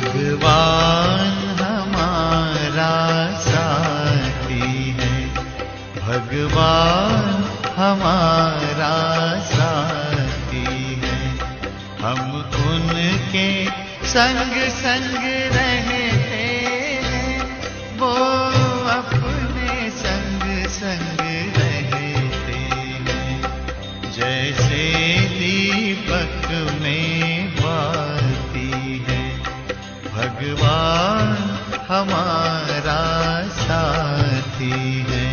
भगवान हमारा साथी है, भगवान हमारा साथी है। हम उनके संग संग रहते हैं, वो अपने संग संग रहते हैं। जैसे दीपक में बाती है, भगवान हमारा साथी है।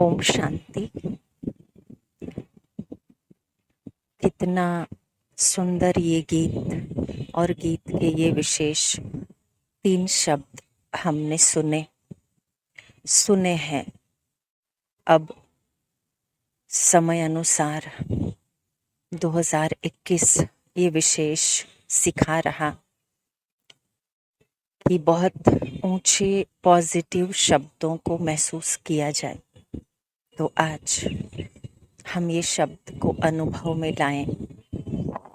ओम शांति। कितना सुंदर ये गीत और गीत के ये विशेष 3 शब्द हमने सुने हैं। अब समय अनुसार 2021 ये विशेष सिखा रहा कि बहुत ऊंचे पॉजिटिव शब्दों को महसूस किया जाए। तो आज हम ये शब्द को अनुभव में लाएं।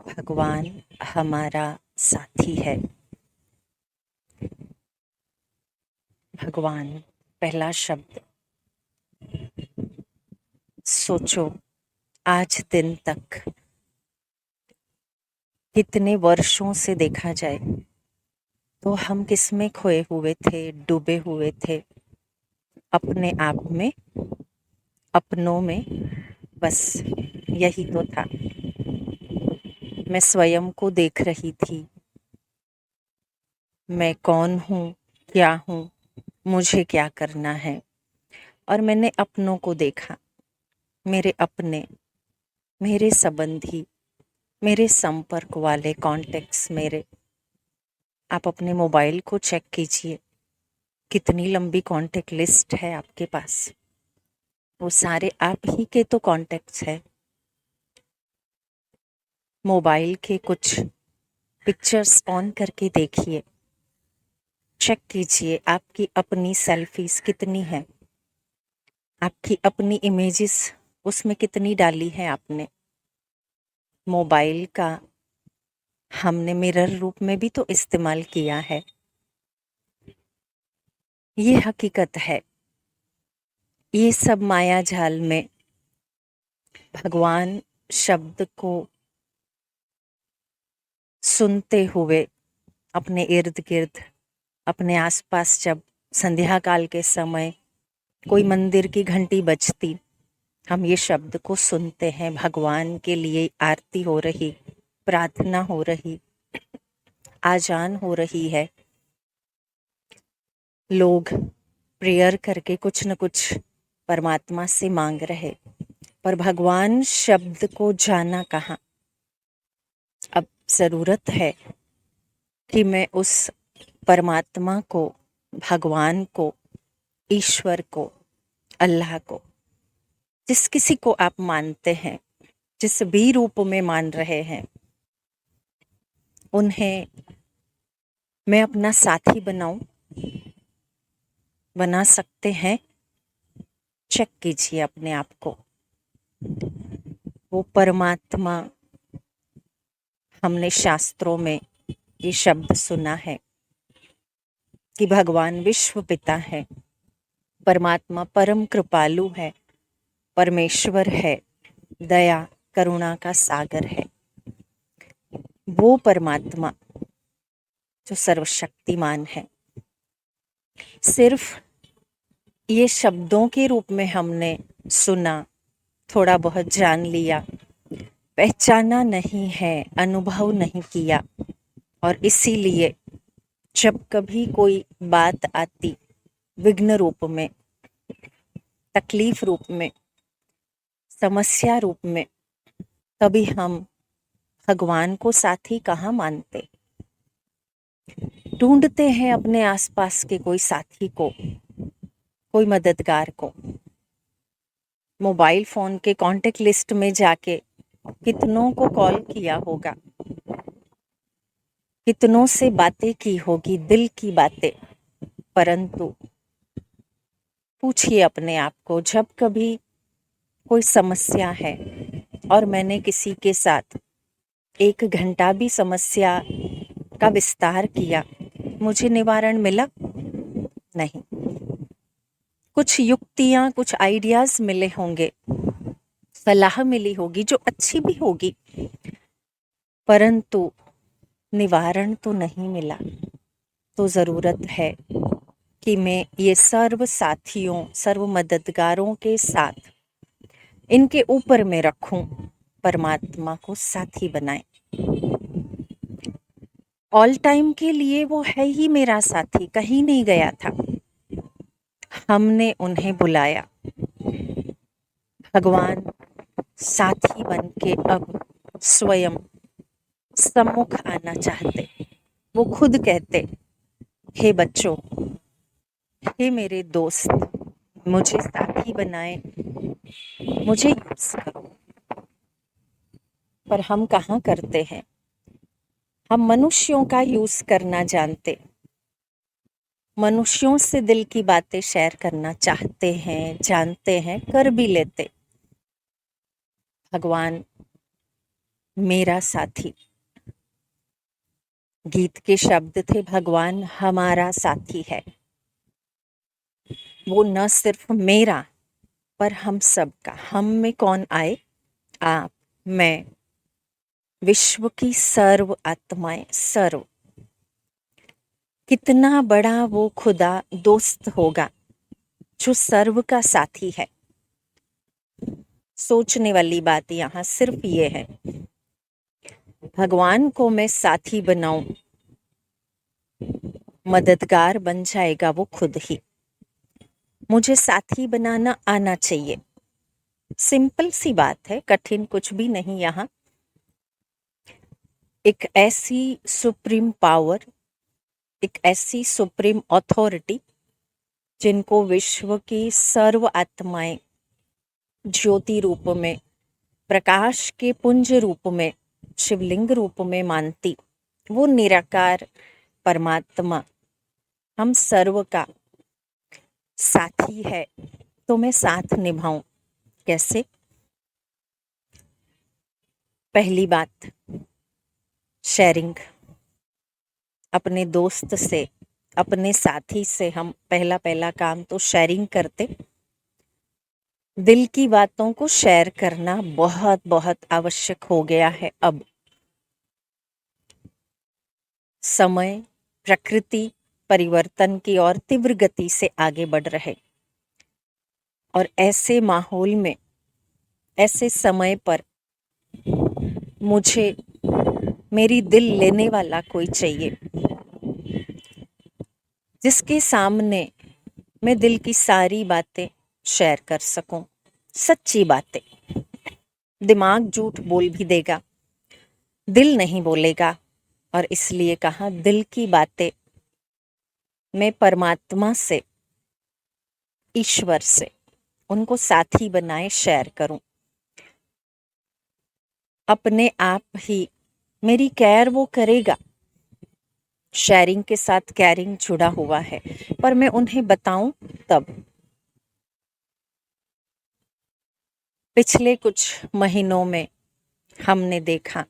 भगवान हमारा साथी है। भगवान, पहला शब्द। सोचो, आज दिन तक कितने वर्षों से देखा जाए तो हम किसमें खोए हुए थे, डूबे हुए थे? अपने आप में, अपनों में। बस यही तो था। मैं स्वयं को देख रही थी। मैं कौन हूँ, क्या हूँ, मुझे क्या करना है। और मैंने अपनों को देखा। मेरे अपने, मेरे संबंधी, मेरे संपर्क वाले कॉन्टेक्ट्स मेरे। आप अपने मोबाइल को चेक कीजिए, कितनी लंबी कॉन्टेक्ट लिस्ट है आपके पास। वो सारे आप ही के तो कॉन्टेक्ट्स है। मोबाइल के कुछ पिक्चर्स ऑन करके देखिए, चेक कीजिए आपकी अपनी सेल्फीज कितनी है, आपकी अपनी इमेजेस उसमें कितनी डाली है आपने। मोबाइल का हमने मिरर रूप में भी तो इस्तेमाल किया है। ये हकीकत है। ये सब माया जाल में भगवान शब्द को सुनते हुए अपने इर्द गिर्द, अपने आसपास, जब संध्या काल के समय कोई मंदिर की घंटी बजती, हम ये शब्द को सुनते हैं। भगवान के लिए आरती हो रही, प्रार्थना हो रही, आजान हो रही है। लोग प्रेयर करके कुछ न कुछ परमात्मा से मांग रहे, पर भगवान शब्द को जाना कहाँ। अब ज़रूरत है कि मैं उस परमात्मा को, भगवान को, ईश्वर को, अल्लाह को, जिस किसी को आप मानते हैं, जिस भी रूप में मान रहे हैं, उन्हें मैं अपना साथी बनाऊं। बना सकते हैं? चेक कीजिए अपने आप को। वो परमात्मा, हमने शास्त्रों में ये शब्द सुना है कि भगवान विश्व पिता है, परमात्मा परम कृपालु है, परमेश्वर है, दया करुणा का सागर है। वो परमात्मा जो सर्वशक्तिमान है, सिर्फ ये शब्दों के रूप में हमने सुना, थोड़ा बहुत जान लिया, पहचाना नहीं है, अनुभव नहीं किया। और इसीलिए जब कभी कोई बात आती विघ्न रूप में, तकलीफ रूप में, समस्या रूप में, तभी हम भगवान को साथी कहाँ मानते। ढूंढते हैं अपने आसपास के कोई साथी को, कोई मददगार को। मोबाइल फोन के कांटेक्ट लिस्ट में जाके कितनों को कॉल किया होगा, कितनों से बातें की होगी, दिल की बातें। परंतु पूछिए अपने आप को, जब कभी कोई समस्या है और मैंने किसी के साथ 1 घंटा भी समस्या का विस्तार किया, मुझे निवारण मिला? नहीं। कुछ युक्तियां, कुछ आइडियाज मिले होंगे, सलाह मिली होगी जो अच्छी भी होगी, परंतु निवारण तो नहीं मिला। तो ज़रूरत है कि मैं ये सर्व साथियों, सर्व मददगारों के साथ इनके ऊपर में रखूं, परमात्मा को साथी बनाए। ऑल टाइम के लिए वो है ही मेरा साथी, कहीं नहीं गया था। हमने उन्हें बुलाया। भगवान साथी बन के अब स्वयं सम्मुख आना चाहते। वो खुद कहते, हे बच्चों, हे मेरे दोस्त, मुझे साथी बनाए, मुझे यूज करो। पर हम कहाँ करते हैं? हम मनुष्यों का यूज करना जानते, मनुष्यों से दिल की बातें शेयर करना चाहते हैं, जानते हैं, कर भी लेते। भगवान मेरा साथी, गीत के शब्द थे, भगवान हमारा साथी है। वो न सिर्फ मेरा पर हम सबका। हम में कौन आए? आप, मैं, विश्व की सर्व आत्माएं, सर्व। कितना बड़ा वो खुदा दोस्त होगा जो सर्व का साथी है। सोचने वाली बात यहाँ सिर्फ ये है, भगवान को मैं साथी बनाऊं, मददगार बन जाएगा वो खुद ही। मुझे साथी बनाना आना चाहिए। सिंपल सी बात है, कठिन कुछ भी नहीं यहाँ। एक ऐसी सुप्रीम पावर, एक ऐसी सुप्रीम अथॉरिटी जिनको विश्व की सर्व आत्माएं ज्योति रूप में, प्रकाश के पुंज रूप में, शिवलिंग रूप में मानती, वो निराकार परमात्मा हम सर्व का साथी है। तो मैं साथ निभाऊं कैसे? पहली बात, शेयरिंग। अपने दोस्त से, अपने साथी से हम पहला काम तो शेयरिंग करते। दिल की बातों को शेयर करना बहुत बहुत आवश्यक हो गया है अब। समय, प्रकृति परिवर्तन की ओर तीव्र गति से आगे बढ़ रहे, और ऐसे माहौल में, ऐसे समय पर मुझे मेरी दिल लेने वाला कोई चाहिए, जिसके सामने मैं दिल की सारी बातें शेयर कर सकूं, सच्ची बातें। दिमाग झूठ बोल भी देगा, दिल नहीं बोलेगा। और इसलिए कहा, दिल की बातें मैं परमात्मा से, ईश्वर से, उनको साथी बनाए शेयर करूं। अपने आप ही मेरी केयर वो करेगा। शेयरिंग के साथ केयरिंग जुड़ा हुआ है, पर मैं उन्हें बताऊं तब। पिछले कुछ महीनों में हमने देखा,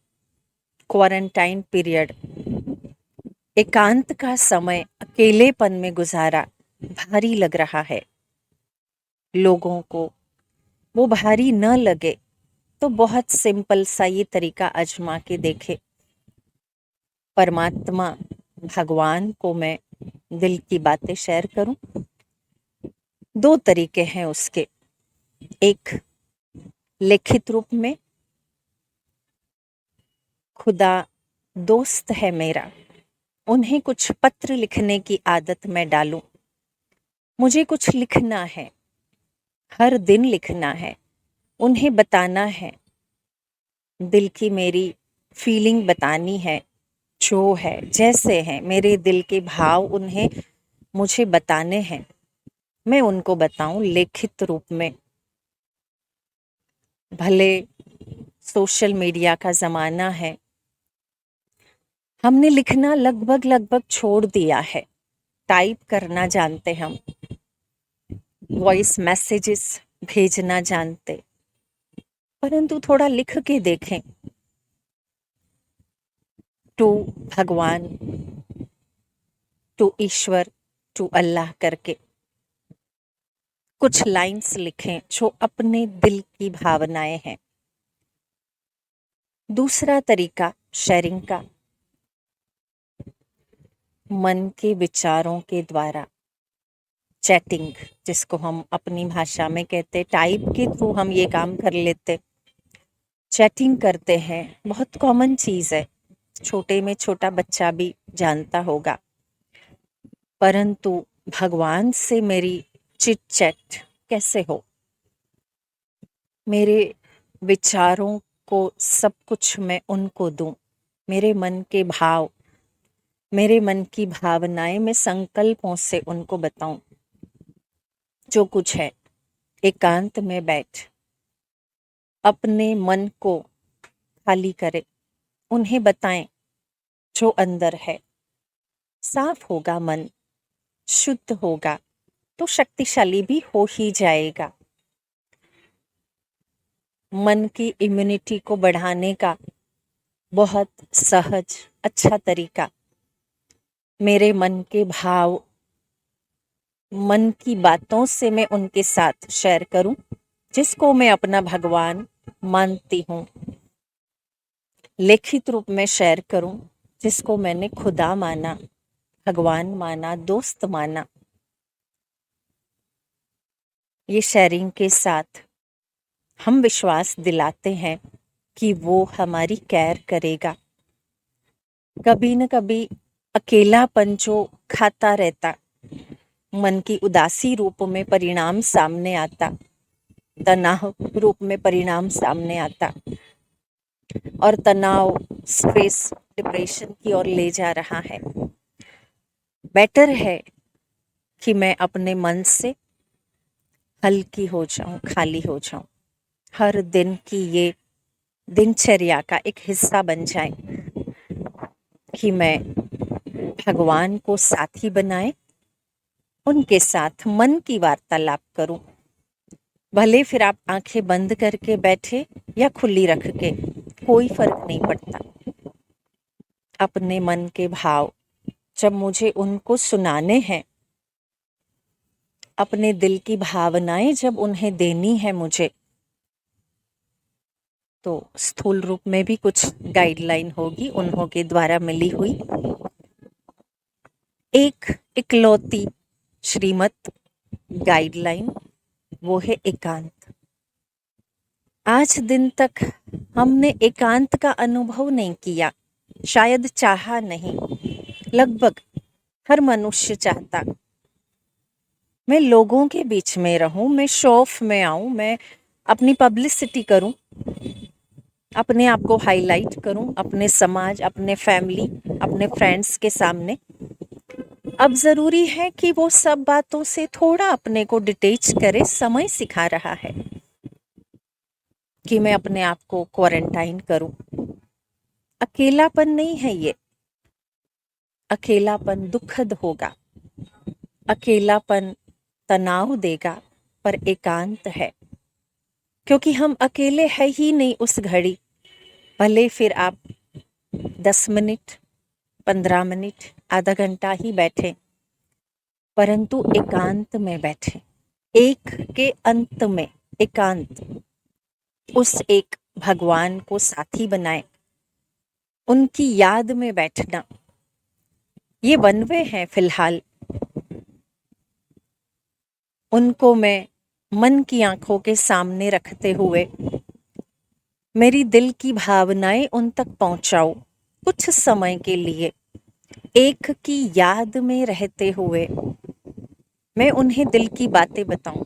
क्वारंटाइन पीरियड, एकांत का समय अकेलेपन में गुजारा भारी लग रहा है। लोगों को वो भारी न लगे तो बहुत सिंपल सा ये तरीका आजमा के देखे। परमात्मा, भगवान को मैं दिल की बातें शेयर करूं। दो तरीके हैं उसके, एक लिखित रूप में, खुदा दोस्त है मेरा, उन्हें कुछ पत्र लिखने की आदत मैं डालूं। मुझे कुछ लिखना है, हर दिन लिखना है, उन्हें बताना है, दिल की मेरी फीलिंग बतानी है, जो है जैसे है मेरे दिल के भाव उन्हें मुझे बताने हैं, मैं उनको बताऊं लिखित रूप में। भले सोशल मीडिया का ज़माना है, हमने लिखना लगभग लगभग छोड़ दिया है, टाइप करना जानते हम, वॉइस मैसेजेस भेजना जानते, परंतु थोड़ा लिख के देखें। टू भगवान, टू ईश्वर, टू अल्लाह करके कुछ लाइंस लिखें जो अपने दिल की भावनाएं हैं। दूसरा तरीका शेयरिंग का, मन के विचारों के द्वारा चैटिंग, जिसको हम अपनी भाषा में कहते, टाइप के थ्रू हम ये काम कर लेते, चैटिंग करते हैं, बहुत कॉमन चीज़ है, छोटे में छोटा बच्चा भी जानता होगा। परंतु भगवान से मेरी चिट चैट कैसे हो, मेरे विचारों को सब कुछ मैं उनको दूं, मेरे मन के भाव, मेरे मन की भावनाएं मैं संकल्पों से उनको बताऊं। जो कुछ है एकांत में बैठ अपने मन को खाली करे, उन्हें बताएं जो अंदर है। साफ होगा मन, शुद्ध होगा तो शक्तिशाली भी हो ही जाएगा। मन की इम्यूनिटी को बढ़ाने का बहुत सहज अच्छा तरीका, मेरे मन के भाव, मन की बातों से मैं उनके साथ शेयर करूं, जिसको मैं अपना भगवान मानती हूं। लिखित रूप में शेयर करूं, जिसको मैंने खुदा माना, भगवान माना, दोस्त माना। ये शेयरिंग के साथ हम विश्वास दिलाते हैं कि वो हमारी केयर करेगा। कभी न कभी अकेलापन जो खाता रहता, मन की उदासी रूप में परिणाम सामने आता, तनाव रूप में परिणाम सामने आता, और तनाव स्ट्रेस डिप्रेशन की ओर ले जा रहा है। बेटर है कि मैं अपने मन से हल्की हो जाऊं, खाली हो जाऊं, हर दिन की ये दिनचर्या का एक हिस्सा बन जाए कि मैं भगवान को साथी बनाए, उनके साथ मन की वार्तालाप करूं। भले फिर आप आंखें बंद करके बैठे या खुली रख के, कोई फर्क नहीं पड़ता। अपने मन के भाव जब मुझे उनको सुनाने हैं, अपने दिल की भावनाएं जब उन्हें देनी है मुझे, तो स्थूल रूप में भी कुछ गाइडलाइन होगी उन्हों के द्वारा मिली हुई। एक इकलौती श्रीमत गाइडलाइन, वो है एकांत। आज दिन तक हमने एकांत का अनुभव नहीं किया, शायद चाहा नहीं। लगभग हर मनुष्य चाहता मैं लोगों के बीच में रहूं, मैं शो ऑफ में आऊं, मैं अपनी पब्लिसिटी करूं, अपने आप को हाईलाइट करूं, अपने समाज, अपने फैमिली, अपने फ्रेंड्स के सामने। अब ज़रूरी है कि वो सब बातों से थोड़ा अपने को डिटेच करे। समय सिखा रहा है कि मैं अपने आप को क्वारंटाइन करूं। अकेलापन नहीं है ये, अकेलापन दुखद होगा, अकेलापन तनाव देगा, पर एकांत है, क्योंकि हम अकेले है ही नहीं उस घड़ी। भले फिर आप 10 मिनट, 15 मिनट, आधा घंटा ही बैठे, परंतु एकांत में बैठे, एक के अंत में एकांत, उस एक भगवान को साथी बनाए, उनकी याद में बैठना, ये बनवे हैं फिलहाल, उनको मैं मन की आंखों के सामने रखते हुए मेरी दिल की भावनाएं उन तक पहुंचाऊं कुछ समय के लिए, एक की याद में रहते हुए मैं उन्हें दिल की बातें बताऊं।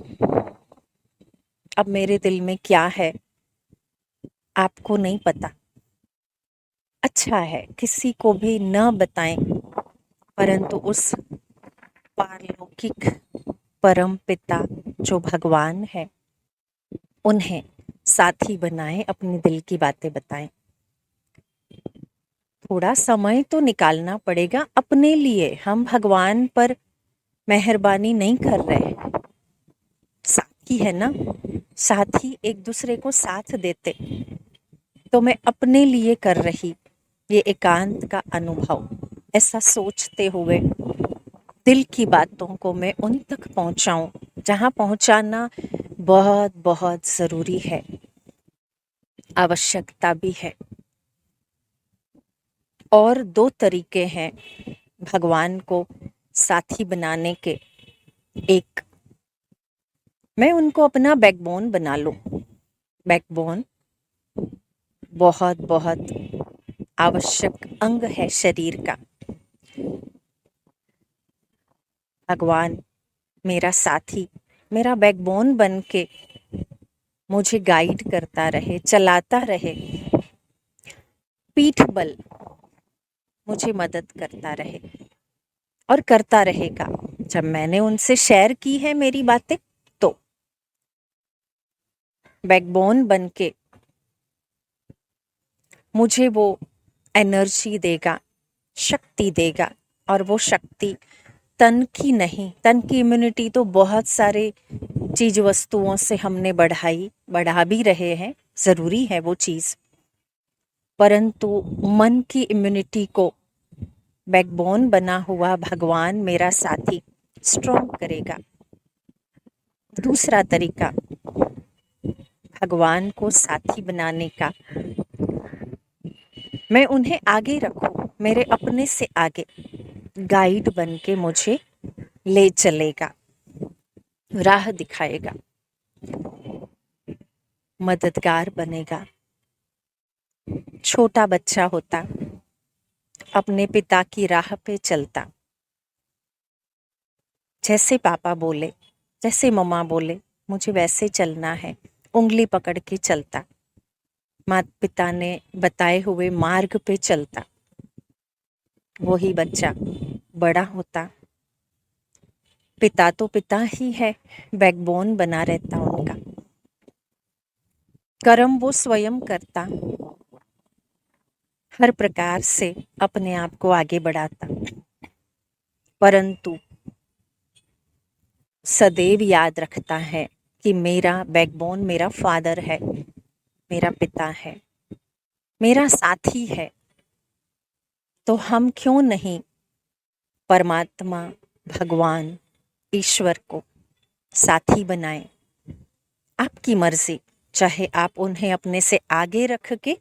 अब मेरे दिल में क्या है आपको नहीं पता। अच्छा है किसी को भी न बताएं, परंतु उस पारलौकिक परम पिता जो भगवान है उन्हें साथी बनाएं, अपने दिल की बातें बताएं। थोड़ा समय तो निकालना पड़ेगा अपने लिए। हम भगवान पर मेहरबानी नहीं कर रहे, साथी है ना, साथी एक दूसरे को साथ देते। तो मैं अपने लिए कर रही ये एकांत का अनुभव, ऐसा सोचते हुए दिल की बातों को मैं उन तक पहुंचाऊं जहां पहुंचाना बहुत बहुत जरूरी है, आवश्यकता भी है। और दो तरीके हैं भगवान को साथी बनाने के। एक, मैं उनको अपना बैकबोन बना लूं। बैकबोन बहुत बहुत आवश्यक अंग है शरीर का। भगवान मेरा साथी, मेरा बैकबोन बन के मुझे गाइड करता रहे, चलाता रहे, पीठ बल मुझे मदद करता रहे और करता रहेगा। जब मैंने उनसे शेयर की है मेरी बातें, तो बैकबोन बन के मुझे वो एनर्जी देगा, शक्ति देगा। और वो शक्ति तन की नहीं, तन की इम्यूनिटी तो बहुत सारे चीज वस्तुओं से हमने बढ़ा भी रहे हैं, जरूरी है वो चीज, परंतु मन की इम्यूनिटी को बैकबोन बना हुआ भगवान मेरा साथी स्ट्रॉन्ग करेगा। दूसरा तरीका भगवान को साथी बनाने का, मैं उन्हें आगे रखूं, मेरे अपने से आगे गाइड बन के मुझे ले चलेगा, राह दिखाएगा, मददगार बनेगा। छोटा बच्चा होता अपने पिता की राह पे चलता, जैसे पापा बोले, जैसे मम्मा बोले मुझे वैसे चलना है, उंगली पकड़ के चलता, माता पिता ने बताए हुए मार्ग पे चलता। वही बच्चा बड़ा होता, पिता तो पिता ही है, बैकबोन बना रहता उनका, कर्म वो स्वयं करता, हर प्रकार से अपने आप को आगे बढ़ाता, परंतु सदैव याद रखता है कि मेरा बैकबोन मेरा फादर है, मेरा पिता है, मेरा साथी है। तो हम क्यों नहीं परमात्मा, भगवान, ईश्वर को साथी बनाएं। आपकी मर्जी, चाहे आप उन्हें अपने से आगे रख के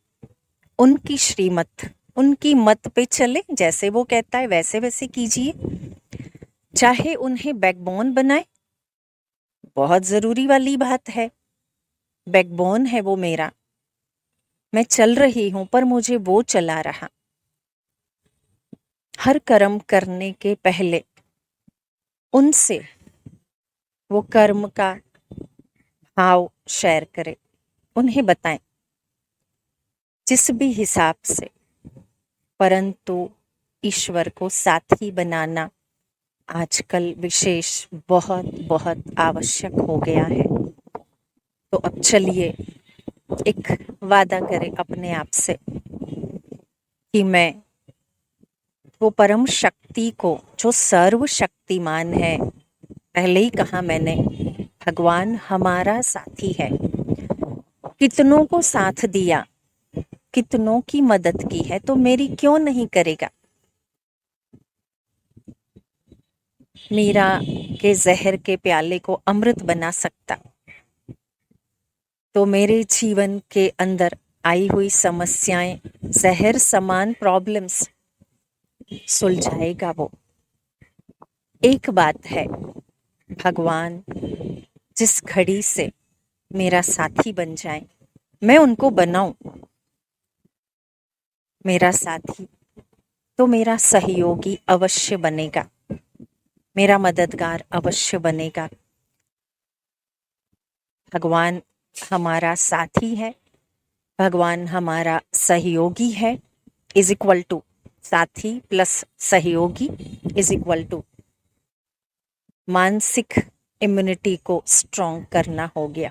उनकी श्रीमत, उनकी मत पे चले, जैसे वो कहता है वैसे वैसे कीजिए, चाहे उन्हें बैकबोन बनाए। बहुत जरूरी वाली बात है, बैकबोन है वो मेरा, मैं चल रही हूं पर मुझे वो चला रहा। हर कर्म करने के पहले उनसे वो कर्म का भाव शेयर करें, उन्हें बताएं जिस भी हिसाब से, परंतु ईश्वर को साथी बनाना आजकल विशेष बहुत बहुत आवश्यक हो गया है। तो अब चलिए एक वादा करें अपने आप से कि मैं वो परम शक्ति को, जो सर्वशक्तिमान है, पहले ही कहा मैंने, भगवान हमारा साथी है, कितनों को साथ दिया, कितनों की मदद की है, तो मेरी क्यों नहीं करेगा। मीरा के जहर के प्याले को अमृत बना सकता, तो मेरे जीवन के अंदर आई हुई समस्याएं, जहर समान प्रॉब्लम्स, सुलझाएगा वो। एक बात है, भगवान जिस घड़ी से मेरा साथी बन जाए, मैं उनको बनाऊं मेरा साथी, तो मेरा सहयोगी अवश्य बनेगा, मेरा मददगार अवश्य बनेगा। भगवान हमारा साथी है, भगवान हमारा सहयोगी है, इज इक्वल टू साथी प्लस सहयोगी इज इक्वल टू मानसिक इम्यूनिटी को स्ट्रॉन्ग करना हो गया।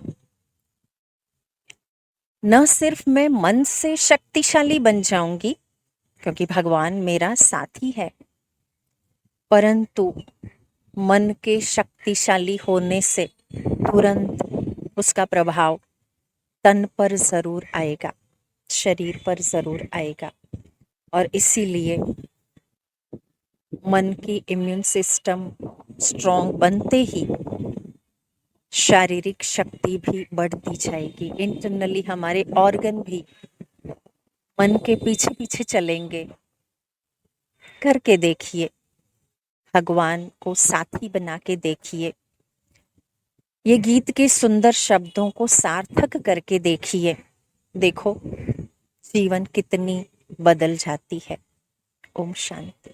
न सिर्फ मैं मन से शक्तिशाली बन जाऊंगी क्योंकि भगवान मेरा साथी है, परंतु मन के शक्तिशाली होने से तुरंत उसका प्रभाव तन पर जरूर आएगा, शरीर पर जरूर आएगा। और इसीलिए मन की इम्यून सिस्टम स्ट्रॉन्ग बनते ही शारीरिक शक्ति भी बढ़ती जाएगी। इंटरनली हमारे ऑर्गन भी मन के पीछे पीछे चलेंगे। करके देखिए, भगवान को साथी बना के देखिए, ये गीत के सुंदर शब्दों को सार्थक करके देखिए। देखो जीवन कितनी बदल जाती है। ओम शांति।